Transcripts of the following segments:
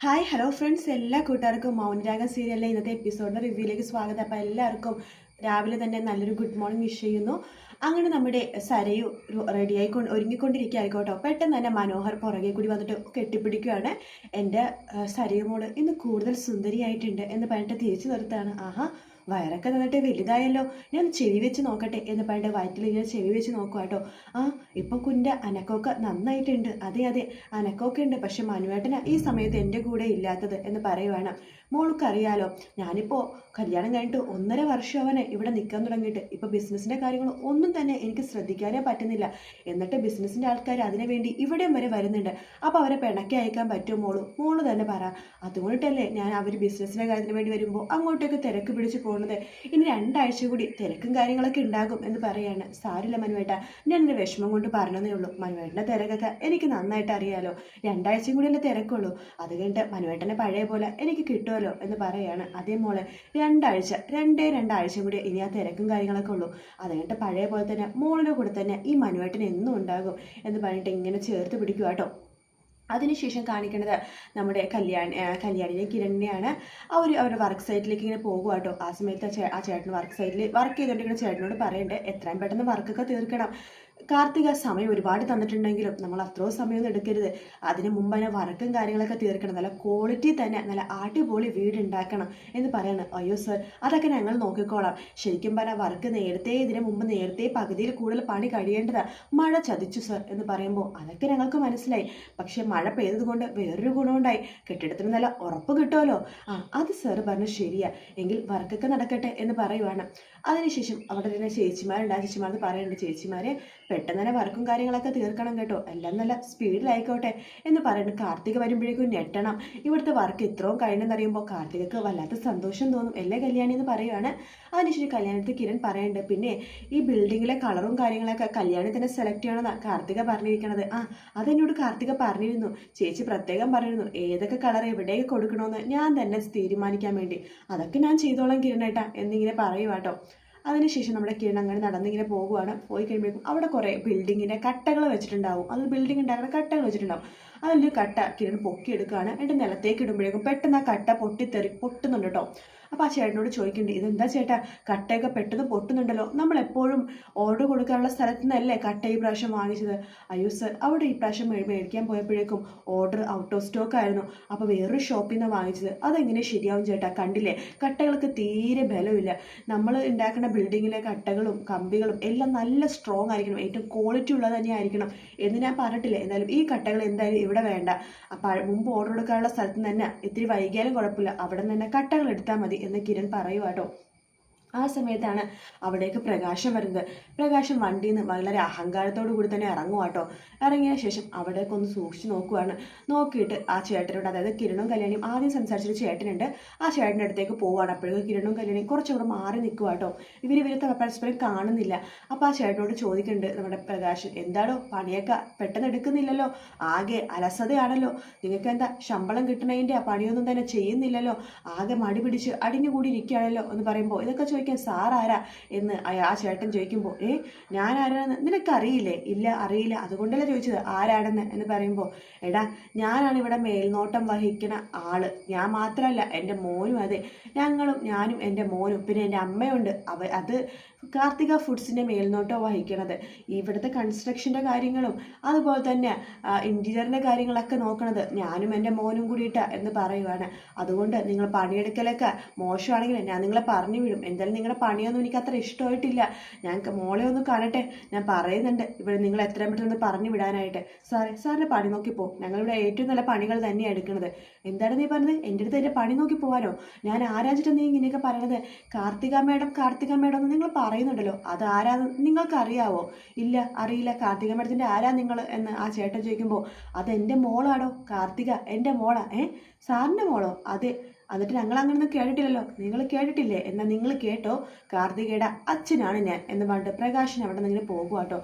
Hi hello friends, എല്ലാ കൂട്ടുകാർക്കും മൗനരാഗം സീരിയലിലെ ഇന്നത്തെ എപ്പിസോഡിൻ്റെ റിവ്യൂയിലേക്ക് സ്വാഗതം. അപ്പോൾ എല്ലാവർക്കും രാവിലെ തന്നെ നല്ലൊരു ഗുഡ് മോർണിംഗ് വിഷ് ചെയ്യുന്നു. അങ്ങനെ നമ്മുടെ സരയു റെഡിയായി ഒരുങ്ങിക്കൊണ്ടിരിക്കുകയായിക്കോട്ടോ. പെട്ടെന്ന് തന്നെ മനോഹർ പുറകെ കൂടി വന്നിട്ട് കെട്ടിപ്പിടിക്കുകയാണ്. എൻ്റെ സരയു മോള് ഇന്ന് കൂടുതൽ സുന്ദരിയായിട്ടുണ്ട് എന്ന് പറഞ്ഞിട്ട് തിരിച്ചു നിർത്താണ്. ആഹാ, വയറൊക്കെ നിന്നിട്ട് വലുതായല്ലോ, ഞാൻ ചെവി വെച്ച് നോക്കട്ടെ എന്ന് പറഞ്ഞിട്ട് വയറ്റിൽ ഇങ്ങനെ ചെവി വെച്ച് നോക്കുക കേട്ടോ. ആ, ഇപ്പം കുൻ്റെ അനക്കമൊക്കെ നന്നായിട്ടുണ്ട്. അതെ അതെ, അനക്കമൊക്കെ ഉണ്ട്. പക്ഷെ മനുവേട്ടന ഈ സമയത്ത് എൻ്റെ കൂടെ ഇല്ലാത്തത് എന്ന് പറയുവാണ്. മോൾക്കറിയാലോ, ഞാനിപ്പോൾ കല്യാണം കഴിഞ്ഞിട്ട് 1.5 വർഷം അവനെ ഇവിടെ നിൽക്കാൻ തുടങ്ങിയിട്ട്. ഇപ്പോൾ ബിസിനസ്സിൻ്റെ കാര്യങ്ങൾ ഒന്നും തന്നെ എനിക്ക് ശ്രദ്ധിക്കാനേ പറ്റുന്നില്ല. എന്നിട്ട് ബിസിനസ്സിൻ്റെ ആൾക്കാർ അതിനു വേണ്ടി ഇവിടെയും വരെ വരുന്നുണ്ട്. അപ്പോൾ അവരെ പിണക്കി അയക്കാൻ പറ്റുമോ മോള് തന്നെ പറ. അതുകൊണ്ടല്ലേ ഞാൻ അവർ ബിസിനസ്സിൻ്റെ കാര്യത്തിന് വേണ്ടി വരുമ്പോൾ അങ്ങോട്ടേക്ക് തിരക്ക് പിടിച്ച് പോകുന്നത്. ഇനി 2 ആഴ്ച കൂടി തിരക്കും കാര്യങ്ങളൊക്കെ ഉണ്ടാകും എന്ന് പറയാണ്. സാരില്ല മനുവേട്ട, ഞാൻ എൻ്റെ വിഷമം കൊണ്ട് പറഞ്ഞതേ ഉള്ളൂ. മനുവേട്ടൻ്റെ തിരക്കൊക്കെ എനിക്ക് നന്നായിട്ട് അറിയാലോ. 2 ആഴ്ചയും കൂടി അല്ലേ തിരക്കുള്ളൂ. അത് കഴിഞ്ഞിട്ട് മനുവേട്ടനെ പഴയ പോലെ എനിക്ക് കിട്ടുമല്ലോ എന്ന് പറയാണ്. അതേ മോളെ, 2 ആഴ്ച കൂടി ഇനി ആ തിരക്കും കാര്യങ്ങളൊക്കെ ഉള്ളൂ. അത് കഴിഞ്ഞിട്ട് പഴയ പോലെ തന്നെ മോളിൻ്റെ കൂടെ തന്നെ ഈ മനുവേട്ടൻ എന്നും ഉണ്ടാകും എന്ന് പറഞ്ഞിട്ട് ഇങ്ങനെ ചേർത്ത് പിടിക്കുക കേട്ടോ. അതിനുശേഷം കാണിക്കുന്നത് നമ്മുടെ കല്യാണിനെ കിരണിനെയാണ്. അവരുടെ വർക്ക് സൈറ്റിലേക്ക് ഇങ്ങനെ പോകുക കേട്ടോ. ആ സമയത്ത് ആ ചേട്ടൻ വർക്ക് സൈറ്റിൽ വർക്ക് ചെയ്തുകൊണ്ടിരിക്കുന്ന ചേട്ടനോട് പറയണ്ടേ, എത്രയും പെട്ടെന്ന് വർക്കൊക്കെ തീർക്കണം. കാർത്തിക സമയം ഒരുപാട് തന്നിട്ടുണ്ടെങ്കിലും നമ്മൾ അത്രയും സമയമൊന്നും എടുക്കരുത്. അതിന് മുമ്പ് അതിനെ വർക്കും കാര്യങ്ങളൊക്കെ തീർക്കണം. നല്ല ക്വാളിറ്റി തന്നെ നല്ല അടിപൊളി വീടുണ്ടാക്കണം എന്ന് പറയണം. അയ്യോ സർ, അതൊക്കെ ഞങ്ങൾ നോക്കിക്കോളാം. ശരിക്കും പറഞ്ഞാൽ വർക്ക് ഇതിന് മുമ്പ് നേരത്തെ പകുതിയിൽ കൂടുതൽ പണി കഴിയേണ്ടതാണ്. മഴ ചതിച്ചു സർ എന്ന് പറയുമ്പോൾ അതൊക്കെ ഞങ്ങൾക്ക് മനസ്സിലായി. പക്ഷേ മഴ പെയ്തതുകൊണ്ട് വേറൊരു ഗുണമുണ്ടായി. കെട്ടിടത്തിന് നല്ല ഉറപ്പ് കിട്ടുമല്ലോ. അത് സർ പറഞ്ഞു ശരിയാ, എങ്കിൽ വർക്കൊക്കെ നടക്കട്ടെ എന്ന് പറയുവാണ്. അതിനുശേഷം അവിടെ തന്നെ ചേച്ചിമാരുണ്ട്. ആ ചേച്ചിമാരെന്ന് പറയുന്നുണ്ട്, ചേച്ചിമാരെ പെട്ടെന്ന് തന്നെ വർക്കും കാര്യങ്ങളൊക്കെ തീർക്കണം കേട്ടോ, എല്ലാം നല്ല സ്പീഡിലായിക്കോട്ടെ എന്ന് പറയുന്നത്. കാർത്തിക വരുമ്പോഴേക്കും ഞെട്ടണം. ഇവിടുത്തെ വർക്ക് ഇത്രയും കഴിഞ്ഞെന്നറിയുമ്പോൾ കാർത്തികക്ക് വല്ലാത്ത സന്തോഷം തോന്നും. എല്ലാ കല്യാണി എന്ന് പറയുവാണ്. അതിനുശേഷം കല്യാണത്തിൽ കിരൺ പറയുന്നുണ്ട്, പിന്നെ ഈ ബിൽഡിങ്ങിലെ കളറും കാര്യങ്ങളൊക്കെ കല്യാണി തന്നെ സെലക്ട് ചെയ്യണമെന്നാണ് കാർത്തിക പറഞ്ഞിരിക്കണത്. അതെന്നോട് കാർത്തിക പറഞ്ഞിരുന്നു. ചേച്ചി പ്രത്യേകം പറഞ്ഞിരുന്നു ഏതൊക്കെ കളർ എവിടേക്ക് കൊടുക്കണമെന്ന് ഞാൻ തന്നെ തീരുമാനിക്കാൻ വേണ്ടി. അതൊക്കെ ഞാൻ ചെയ്തോളാം കിരണേട്ടാ എന്നിങ്ങനെ പറയുവാട്ടോ. അതിനുശേഷം നമ്മുടെ കിരൺ അങ്ങനെ നടന്നിങ്ങനെ പോകുവാണ്. പോയി കഴിയുമ്പോഴേക്കും അവിടെ കുറേ ബിൽഡിങ്ങിൻ്റെ കട്ടകൾ വെച്ചിട്ടുണ്ടാവും. അത് ബിൽഡിംഗ് ഉണ്ടാക്കുന്ന കട്ടകൾ വെച്ചിട്ടുണ്ടാവും. അതിലൊരു കട്ട കിരൺ പൊക്കിയെടുക്കുകയാണ്. എന്നിട്ട് നിലത്തേക്ക് ഇടുമ്പോഴേക്കും പെട്ടെന്ന് ആ കട്ട പൊട്ടുന്നുണ്ട് കേട്ടോ. അപ്പോൾ ആ ചേട്ടനോട് ചോദിക്കുന്നുണ്ട്, ഇതെന്താ ചേട്ടാ കട്ടയൊക്കെ പെട്ടെന്ന് പൊട്ടുന്നുണ്ടല്ലോ, നമ്മളെപ്പോഴും ഓർഡർ കൊടുക്കാനുള്ള സ്ഥലത്തു നിന്നല്ലേ കട്ട ഈ പ്രാവശ്യം വാങ്ങിച്ചത്? അയ്യോ സർ, അവിടെ ഈ പ്രാവശ്യം മേടിക്കാൻ പോയപ്പോഴേക്കും ഓർഡർ ഔട്ട് ഓഫ് സ്റ്റോക്ക് ആയിരുന്നു. അപ്പോൾ വേറൊരു ഷോപ്പിൽ നിന്നാണ് വാങ്ങിച്ചത്. അതെങ്ങനെ ശരിയാവും ചേട്ടാ? കണ്ടില്ലേ, കട്ടകൾക്ക് തീരെ ബലമില്ല. നമ്മൾ ഉണ്ടാക്കുന്ന ബിൽഡിങ്ങിലെ കട്ടകളും കമ്പികളും എല്ലാം നല്ല സ്ട്രോങ് ആയിരിക്കണം, ഏറ്റവും ക്വാളിറ്റി ഉള്ളത് തന്നെ ആയിരിക്കണം എന്ന് ഞാൻ പറഞ്ഞിട്ടില്ലേ. എന്തായാലും ഈ കട്ടകൾ എന്തായാലും ഇവിടെ വേണ്ട. അപ്പോൾ മുമ്പ് ഓർഡർ കൊടുക്കാനുള്ള സ്ഥലത്ത് നിന്ന് തന്നെ ഇത്തിരി വൈകിയാലും കുഴപ്പമില്ല, അവിടെ നിന്ന് തന്നെ കട്ടകൾ എടുത്താൽ മതി എന്ന് കിരൺ പറയുവാട്ടോ. ആ സമയത്താണ് അവിടേക്ക് പ്രകാശം വരുന്നത്. പ്രകാശം വണ്ടിയിൽ നിന്ന് വളരെ അഹങ്കാരത്തോടു കൂടി തന്നെ ഇറങ്ങുവാട്ടോ. ഇറങ്ങിയ ശേഷം അവിടേക്ക് ഒന്ന് സൂക്ഷിച്ച് നോക്കുവാണ്. നോക്കിയിട്ട് ആ ചേട്ടനോട്, അതായത് കിരണും കല്യാണിയും ആദ്യം സംസാരിച്ചൊരു ചേട്ടനുണ്ട്, ആ ചേട്ടൻ്റെ അടുത്തേക്ക് പോവുകയാണ്. അപ്പോഴേക്കും കിരണും കല്യാണിയും കുറച്ചുകൂടെ മാറി നിൽക്കുവാട്ടോ. ഇവർ പരസ്പരം കാണുന്നില്ല. അപ്പോൾ ആ ചേട്ടനോട് ചോദിക്കുന്നുണ്ട് നമ്മുടെ പ്രകാശൻ, എന്താണോ പണിയൊക്കെ പെട്ടെന്ന് എടുക്കുന്നില്ലല്ലോ, ആകെ അലസതയാണല്ലോ, നിങ്ങൾക്ക് എന്താ ശമ്പളം കിട്ടണതിൻ്റെ പണിയൊന്നും തന്നെ ചെയ്യുന്നില്ലല്ലോ, ആകെ മടി പിടിച്ച് അടിഞ്ഞുകൂടി ഇരിക്കുകയാണല്ലോ എന്ന് പറയുമ്പോൾ, ഇതൊക്കെ സാർ ആരാ എന്ന് ആ ചേട്ടൻ ചോദിക്കുമ്പോൾ, ഞാൻ ആരാണെന്ന് നിനക്കറിയില്ലേ? ഇല്ല അറിയില്ല, അതുകൊണ്ടല്ലേ ചോദിച്ചത് ആരാണെന്ന് എന്ന് പറയുമ്പോൾ, എടാ ഞാനാണ് ഇവിടെ മേൽനോട്ടം വഹിക്കുന്ന ആള്. ഞാൻ മാത്രമല്ല, എൻ്റെ മോനും അതെ. ഞാനും എൻ്റെ മോനും പിന്നെ എൻ്റെ അമ്മയുണ്ട്. അത് കാർത്തിക ഫുഡ്സിൻ്റെ മേൽനോട്ടം വഹിക്കണത്. ഇവിടുത്തെ കൺസ്ട്രക്ഷൻ്റെ കാര്യങ്ങളും അതുപോലെ തന്നെ ഇൻറ്റീരിയറിൻ്റെ കാര്യങ്ങളൊക്കെ നോക്കണത് ഞാനും എൻ്റെ മോനും കൂടിയിട്ടാ എന്ന് പറയുവാണ്. അതുകൊണ്ട് നിങ്ങൾ പണിയെടുക്കലൊക്കെ മോശമാണെങ്കിൽ ഞാൻ നിങ്ങളെ പറഞ്ഞു വിടും. എന്തായാലും നിങ്ങളുടെ പണിയൊന്നും എനിക്ക് അത്ര ഇഷ്ടമായിട്ടില്ല. ഞാൻ മോളെ ഒന്ന് കാണട്ടെ, ഞാൻ പറയുന്നുണ്ട് ഇവിടെ നിങ്ങൾ എത്രയും പെട്ടെന്ന് പറഞ്ഞു വിടാനായിട്ട്. സാറിൻ്റെ പണി നോക്കിപ്പോ, ഞങ്ങളിവിടെ ഏറ്റവും നല്ല പണികൾ തന്നെയാണ് എടുക്കുന്നത്. എന്താണ് നീ പറഞ്ഞത്? എൻ്റെ അടുത്ത് എൻ്റെ പണി നോക്കി പോകാനോ? ഞാൻ ആരാച്ചിട്ട് നീ ഇങ്ങനെയൊക്കെ പറയണത്? കാർത്തിക മേഡം എന്ന് നിങ്ങൾ പറയുന്നുണ്ടല്ലോ, അത് ആരാന്ന് നിങ്ങൾക്ക് അറിയാവോ? ഇല്ല അറിയില്ല. കാർത്തിക മേഡത്തിൻ്റെ ആരാ നിങ്ങൾ എന്ന് ആ ചേട്ടൻ ചോദിക്കുമ്പോൾ, അതെൻ്റെ മോളാണോ കാർത്തിക? എൻ്റെ മോളാ? സാറിൻ്റെ മോളോ? അതെ. എന്നിട്ട് ഞങ്ങൾ അങ്ങനെയൊന്നും കേട്ടിട്ടില്ലല്ലോ. നിങ്ങൾ കേട്ടിട്ടില്ലേ? എന്നാൽ നിങ്ങൾ കേട്ടോ, കാർത്തികയുടെ അച്ഛനാണ് ഞാൻ എന്ന് പറഞ്ഞിട്ട് പ്രകാശൻ അവിടെ നിന്ന് ഇങ്ങനെ പോകുക കേട്ടോ.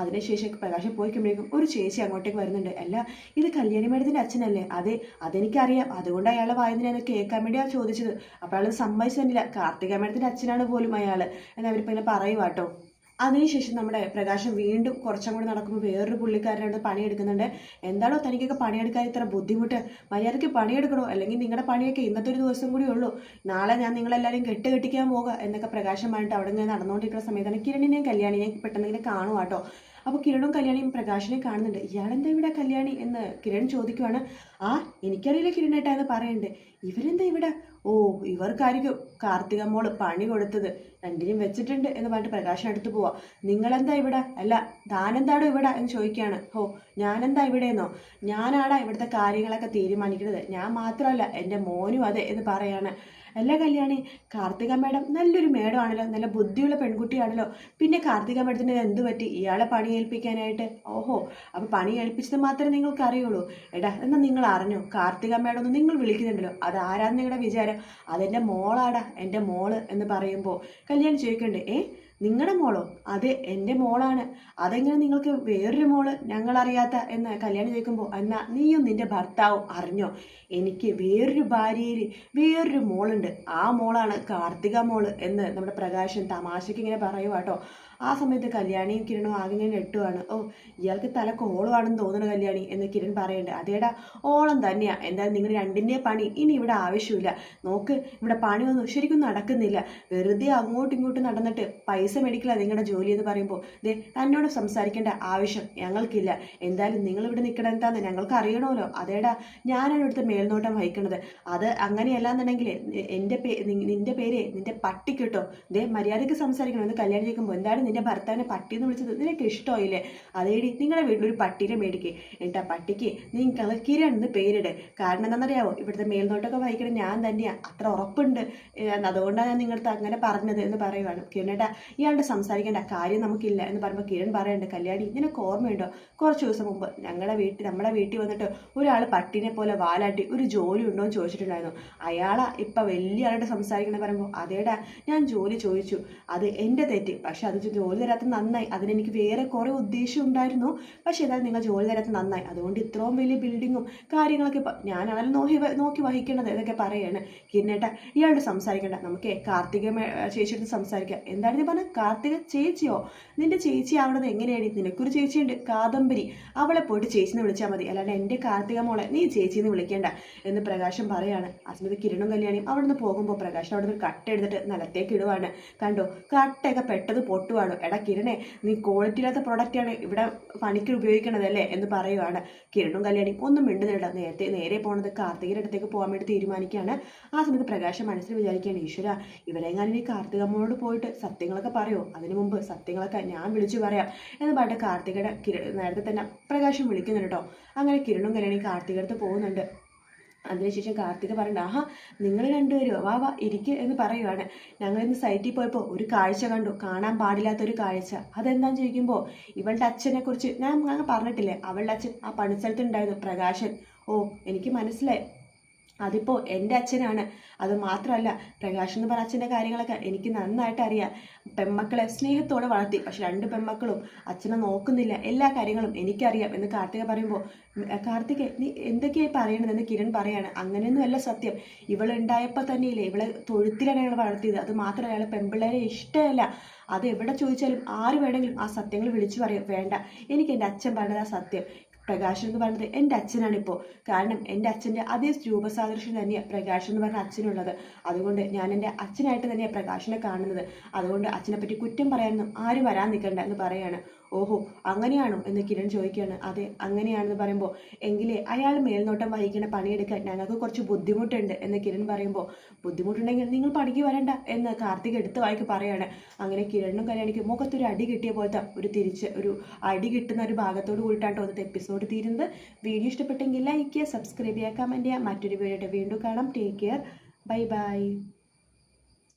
അതിനുശേഷം പ്രകാശൻ പോയിക്കുമ്പോഴേക്കും ഒരു ചേച്ചി അങ്ങോട്ടേക്ക് വരുന്നുണ്ട്. അല്ല, ഇത് കല്യാണി മേഡത്തിൻ്റെ അച്ഛനല്ലേ? അതെ, അതെനിക്കറിയാം. അതുകൊണ്ട് അയാളെ വായന കേൾക്കാൻ വേണ്ടിയാണ് ചോദിച്ചത്. അപ്പോൾ അയാൾ സമ്മതിച്ചു തന്നില്ല. കാർത്തിക മേഡത്തിൻ്റെ അച്ഛനാണ് പോലും അയാൾ എന്ന് അവരിപ്പോൾ ഇങ്ങനെ പറയുക കേട്ടോ. അതിനുശേഷം നമ്മുടെ പ്രകാശം വീണ്ടും കുറച്ചും കൂടി നടക്കുമ്പോൾ വേറൊരു പുള്ളിക്കാരനോട് പണിയെടുക്കുന്നുണ്ട്. എന്താണോ തനിക്കൊക്കെ പണിയെടുക്കാൻ ഇത്ര ബുദ്ധിമുട്ട്? മര്യാദയ്ക്ക് പണിയെടുക്കണോ, അല്ലെങ്കിൽ നിങ്ങളുടെ പണിയൊക്കെ ഇന്നത്തെ ഒരു ദിവസം കൂടി ഉള്ളൂ, നാളെ ഞാൻ നിങ്ങളെല്ലാവരും കെട്ടിക്കാൻ പോകുക എന്നൊക്കെ പ്രകാശം പറഞ്ഞിട്ട് അവിടെ നിന്ന് നടന്നുകൊണ്ടിരിക്കുന്ന സമയത്താണ് കിരണിനെയും കല്യാണിനെയും പെട്ടെന്ന് ഇങ്ങനെ കാണുക കേട്ടോ. അപ്പോൾ കിരണും കല്യാണിയും പ്രകാശിനെ കാണുന്നുണ്ട്. ഇയാളെന്താ ഇവിടെ കല്യാണി എന്ന് കിരൺ ചോദിക്കുവാണ്. ആ എനിക്കറിയില്ല കിരണേട്ടാ എന്ന് പറയുന്നുണ്ട്. ഇവരെന്താ ഇവിടെ? ഓ, ഇവർക്കായിരിക്കും കാർത്തിക മോള് പണി കൊടുത്തത്, രണ്ടിനും വെച്ചിട്ടുണ്ട് എന്ന് പറഞ്ഞിട്ട് പ്രകാശൻ അടുത്ത് പോവാ. നിങ്ങളെന്താ ഇവിടെ? അല്ല, താനെന്താടോ ഇവിടെ എന്ന് ചോദിക്കുകയാണ്. ഓ, ഞാനെന്താ ഇവിടെയെന്നോ? ഞാനാടാ ഇവിടുത്തെ കാര്യങ്ങളൊക്കെ തീരുമാനിക്കുന്നത്. ഞാൻ മാത്രമല്ല, എൻ്റെ മോനും അതെ എന്ന് പറയാണ്. അല്ല കല്യാണി, കാർത്തിക മേഡം നല്ലൊരു മേഡമാണല്ലോ, നല്ല ബുദ്ധിയുള്ള പെൺകുട്ടിയാണല്ലോ, പിന്നെ കാർത്തിക മേഡത്തിന് എന്ത് പറ്റി ഇയാളെ പണി ഏൽപ്പിക്കാനായിട്ട്? ഓഹോ, അപ്പോൾ പണി ഏൽപ്പിച്ചത് മാത്രമേ നിങ്ങൾക്ക് അറിയുള്ളൂ. എടാ, എന്നാൽ നിങ്ങൾ അറിഞ്ഞോ കാർത്തിക മേഡം ഒന്ന് നിങ്ങൾ വിളിക്കുന്നുണ്ടല്ലോ, അത് ആരാന്ന് നിങ്ങളുടെ വിചാരം? അതെൻ്റെ മോളാടാ, എൻ്റെ മോള് എന്ന് പറയുമ്പോൾ കല്യാണി ചോദിക്കണ്ടേ, നിങ്ങളുടെ മോളോ? അതെ, എൻ്റെ മോളാണ്. അതെങ്ങനെ നിങ്ങൾക്ക് വേറൊരു മോള് ഞങ്ങളറിയാത്ത എന്ന് കല്യാണി ചോദിക്കുമ്പോൾ, എന്നാ നീയും നിന്റെ ഭർത്താവും അറിഞ്ഞോ എനിക്ക് വേറൊരു ഭാര്യയിൽ വേറൊരു മോളുണ്ട്, ആ മോളാണ് കാർത്തിക മോള് എന്ന് നമ്മുടെ പ്രകാശൻ തമാശയ്ക്ക് ഇങ്ങനെ പറയുക കേട്ടോ. ആ സമയത്ത് കല്യാണിയും കിരണും ആകെ ഇങ്ങനെ ഞെട്ടുവാണ്. ഓ, ഇയാൾക്ക് തല കോളമാണെന്ന് തോന്നുന്നു കല്യാണി എന്ന് കിരൺ പറയുന്നുണ്ട്. അതേടാ, ഓളം തന്നെയാ. എന്തായാലും നിങ്ങൾ രണ്ടിൻ്റെ പണി ഇനി ഇവിടെ ആവശ്യമില്ല. നോക്ക്, ഇവിടെ പണിയൊന്നും ശരിക്കും നടക്കുന്നില്ല, വെറുതെ അങ്ങോട്ടും ഇങ്ങോട്ടും നടന്നിട്ട് പൈസ മേടിക്കില്ല നിങ്ങളുടെ ജോലി എന്ന് പറയുമ്പോൾ, തന്നോട് സംസാരിക്കേണ്ട ആവശ്യം ഞങ്ങൾക്കില്ല. എന്തായാലും നിങ്ങൾ ഇവിടെ നിൽക്കണം എന്താന്ന് ഞങ്ങൾക്ക് അറിയണമല്ലോ. അതേടാ, ഞാനാണ് ഇവിടുത്തെ മേൽനോട്ടം വഹിക്കുന്നത്. അത് അങ്ങനെയല്ലാന്നുണ്ടെങ്കിൽ നിന്റെ പേര് നിന്റെ പട്ടി കിട്ടോ. മര്യാദയ്ക്ക് സംസാരിക്കണം എന്ന് കല്യാണം ചോദിക്കുമ്പോൾ, എന്താണ് നിന്റെ ഭർത്താവിനെ പട്ടി എന്ന് വിളിച്ചത്? നിനക്ക് ഇഷ്ടമായില്ലേ? അതേടി, നിങ്ങളുടെ വീട്ടിലൊരു പട്ടീനെ മേടിക്കേ, എന്നിട്ട് ആ പട്ടിക്ക് നിങ്ങൾ കിരൺ എന്ന് പേരിട്. കാരണം എന്താണെന്നറിയാവോ, ഇവിടുത്തെ മേൽനോട്ടമൊക്കെ വഹിക്കണം ഞാൻ തന്നെയാണ്, അത്ര ഉറപ്പുണ്ട്, അതുകൊണ്ടാണ് ഞാൻ നിങ്ങളുടെ അങ്ങനെ പറഞ്ഞത് എന്ന് പറയുവാണ്. കിരണേട്ടാ, ഇയാളുടെ സംസാരിക്കേണ്ട കാര്യം നമുക്കില്ല എന്ന് പറയുമ്പോൾ കിരൺ പറയണ്ട്, കല്യാണി നിനക്ക് ഓർമ്മയുണ്ടോ, കുറച്ച് ദിവസം മുമ്പ് നമ്മുടെ വീട്ടിൽ വന്നിട്ട് ഒരാൾ പട്ടിനെ പോലെ വാലാട്ടി ഒരു ജോലി ഉണ്ടോ എന്ന് ചോദിച്ചിട്ടുണ്ടായിരുന്നു. അയാളാ ഇപ്പം വലിയ ആളുടെ സംസാരിക്കണ പറയുമ്പോൾ, അതേടാ ഞാൻ ജോലി ചോദിച്ചു, അത് എൻ്റെ തെറ്റ്, പക്ഷെ അത് ജോലി തരാത്ത നന്നായി, അതിനെനിക്ക് വേറെ കുറേ ഉദ്ദേശം ഉണ്ടായിരുന്നു, പക്ഷേ ഏതായാലും നിങ്ങൾ ജോലി തരാത്ത നന്നായി, അതുകൊണ്ട് ഇത്രയും വലിയ ബിൽഡിങ്ങും കാര്യങ്ങളൊക്കെ ഇപ്പം ഞാനാണെങ്കിലും നോക്കി വഹിക്കണത് എന്നൊക്കെ പറയാണ്. കിരണേട്ടാ, ഇയാളുടെ സംസാരിക്കേണ്ട, നമുക്ക് കാർത്തിക ചേച്ചിയോട് സംസാരിക്കാം. എന്താണ് നീ പറഞ്ഞത്? കാർത്തിക ചേച്ചിയോ? നിന്റെ ചേച്ചി ആവണത് എങ്ങനെയാണ്? നിനക്കൊരു ചേച്ചിയുണ്ട് കാദംബരി, അവളെ പോയിട്ട് ചേച്ചിന്ന് വിളിച്ചാൽ മതി, അല്ലാണ്ട് എൻ്റെ കാർത്തിക മോളെ നീ ചേച്ചിന്ന് വിളിക്കേണ്ട എന്ന് പ്രകാശം പറയാണ്. ആ സമയത്ത് കിരണും കല്യാണിയും അവിടെ നിന്ന് പോകുമ്പോൾ പ്രകാശം അവിടെ നിന്ന് കട്ട എടുത്തിട്ട് നിലത്തേക്ക് ഇടുവാണ്. കണ്ടോ, കട്ടയൊക്കെ പെട്ടത് പൊട്ടുവാണ്. എടാ കിരണേ, നീ ക്വാളിറ്റി ഇല്ലാത്ത പ്രൊഡക്റ്റാണ് ഇവിടെ പണിക്ക് ഉപയോഗിക്കണതല്ലേ എന്ന് പറയുവാണ്. കിരണും കല്യാണിയും ഒന്നും മിണ്ടുന്നില്ല. നേരെ പോണത് കാർത്തികയുടെ അടുത്തേക്ക് പോകാൻ വേണ്ടി തീരുമാനിക്കുകയാണ്. ആ സമയത്ത് പ്രകാശം മനസ്സിൽ വിചാരിക്കുകയാണ്, ഈശ്വര, ഇവരെങ്ങാനും ഈ കാർത്തികമ്മയോട് പോയിട്ട് സത്യങ്ങളൊക്കെ പറയുമോ? അതിനു മുമ്പ് സത്യങ്ങളൊക്കെ ഞാൻ വിളിച്ചു പറയാം എന്ന് പറഞ്ഞിട്ട് കാർത്തികയുടെ നേരത്തെ തന്നെ പ്രകാശം വിളിക്കുന്നുണ്ട് കേട്ടോ. അങ്ങനെ കിരണും കല്യാണിയും കാർത്തികയുടെ അടുത്ത് പോകുന്നുണ്ട്. അതിനുശേഷം കാർത്തിക പറയണ്ട, ആഹാ നിങ്ങൾ രണ്ടുപേരും വാ ഇരിക്കുക എന്ന് പറയുവാണ്. ഞങ്ങളിന്ന് സൈറ്റിൽ പോയപ്പോൾ ഒരു കാഴ്ച കണ്ടു, കാണാൻ പാടില്ലാത്തൊരു കാഴ്ച. അതെന്താന്ന് ചോദിക്കുമ്പോൾ, ഇവളുടെ അച്ഛനെ കുറിച്ച് ഞാൻ അങ്ങനെ പറഞ്ഞിട്ടില്ലേ, അവളുടെ അച്ഛൻ ആ പണിസ്ഥലത്തുണ്ടായിരുന്നു പ്രകാശൻ. ഓ, എനിക്ക് മനസ്സിലായി, അതിപ്പോൾ എൻ്റെ അച്ഛനാണ്. അത് മാത്രമല്ല, പ്രകാശ് എന്ന് പറഞ്ഞ അച്ഛൻ്റെ കാര്യങ്ങളൊക്കെ എനിക്ക് നന്നായിട്ട് അറിയാം. പെൺമക്കളെ സ്നേഹത്തോടെ വളർത്തി, പക്ഷെ 2 പെൺമക്കളും അച്ഛനെ നോക്കുന്നില്ല, എല്ലാ കാര്യങ്ങളും എനിക്കറിയാം എന്ന് കാർത്തിക പറയുമ്പോൾ, കാർത്തിക് നീ എന്തൊക്കെയായി പറയണതെന്ന് കിരൺ പറയാണ്. അങ്ങനെയൊന്നുമല്ല സത്യം, ഇവളുണ്ടായപ്പോൾ തന്നെയില്ലേ ഇവളെ തൊഴുത്തിലാണ് അയാൾ വളർത്തിയത്. അത് മാത്രമല്ല, അയാൾ പെൺപിള്ളേരെ ഇഷ്ടമല്ല. അത് എവിടെ ചോദിച്ചാലും ആര് വേണമെങ്കിലും ആ സത്യങ്ങൾ വിളിച്ചു പറയും. വേണ്ട, എനിക്ക് എൻ്റെ അച്ഛൻ പറഞ്ഞത് ആ സത്യം. പ്രകാശൻ എന്ന് പറഞ്ഞത് എൻ്റെ അച്ഛനാണിപ്പോൾ. കാരണം എൻ്റെ അച്ഛൻ്റെ അതേ രൂപസാദൃശ്യം തന്നെയാണ് പ്രകാശൻ എന്ന് പറഞ്ഞ അച്ഛനുള്ളത്. അതുകൊണ്ട് ഞാൻ എൻ്റെ അച്ഛനായിട്ട് തന്നെയാണ് പ്രകാശനെ കാണുന്നത്. അതുകൊണ്ട് അച്ഛനെ പറ്റി കുറ്റം പറയാനൊന്നും ആരും വരാൻ നിൽക്കണ്ട എന്ന് പറയാണ്. ഓഹോ, അങ്ങനെയാണോ എന്ന് കിരൺ ചോദിക്കുകയാണ്. അതെ, അങ്ങനെയാണെന്ന് പറയുമ്പോൾ, എങ്കിലേ അയാൾ മേൽനോട്ടം വഹിക്കുന്ന പണിയെടുക്കാൻ ഞങ്ങൾക്ക് കുറച്ച് ബുദ്ധിമുട്ടുണ്ട് എന്ന് കിരൺ പറയുമ്പോൾ, ബുദ്ധിമുട്ടുണ്ടെങ്കിൽ നിങ്ങൾ പണിക്ക് വരണ്ട എന്ന് കാർത്തിക് എടുത്ത് വായിക്ക് പറയാണ്. അങ്ങനെ കിരണും കല്യാണിക്ക് മുഖത്തൊരു അടി കിട്ടിയ പോലത്തെ ഒരു അടി കിട്ടുന്ന ഒരു ഭാഗത്തോട് കൂടിയിട്ടാണ് തോന്നുന്നത് എപ്പിസോഡ് തീരുന്നത്. വീഡിയോ ഇഷ്ടപ്പെട്ടെങ്കിൽ ലൈക്ക് ചെയ്യുക, സബ്സ്ക്രൈബ് ചെയ്യുക, കമൻറ്റ് ചെയ്യുക. മറ്റൊരു വീഡിയോ വീണ്ടും കാണാം. Take care, bye bye.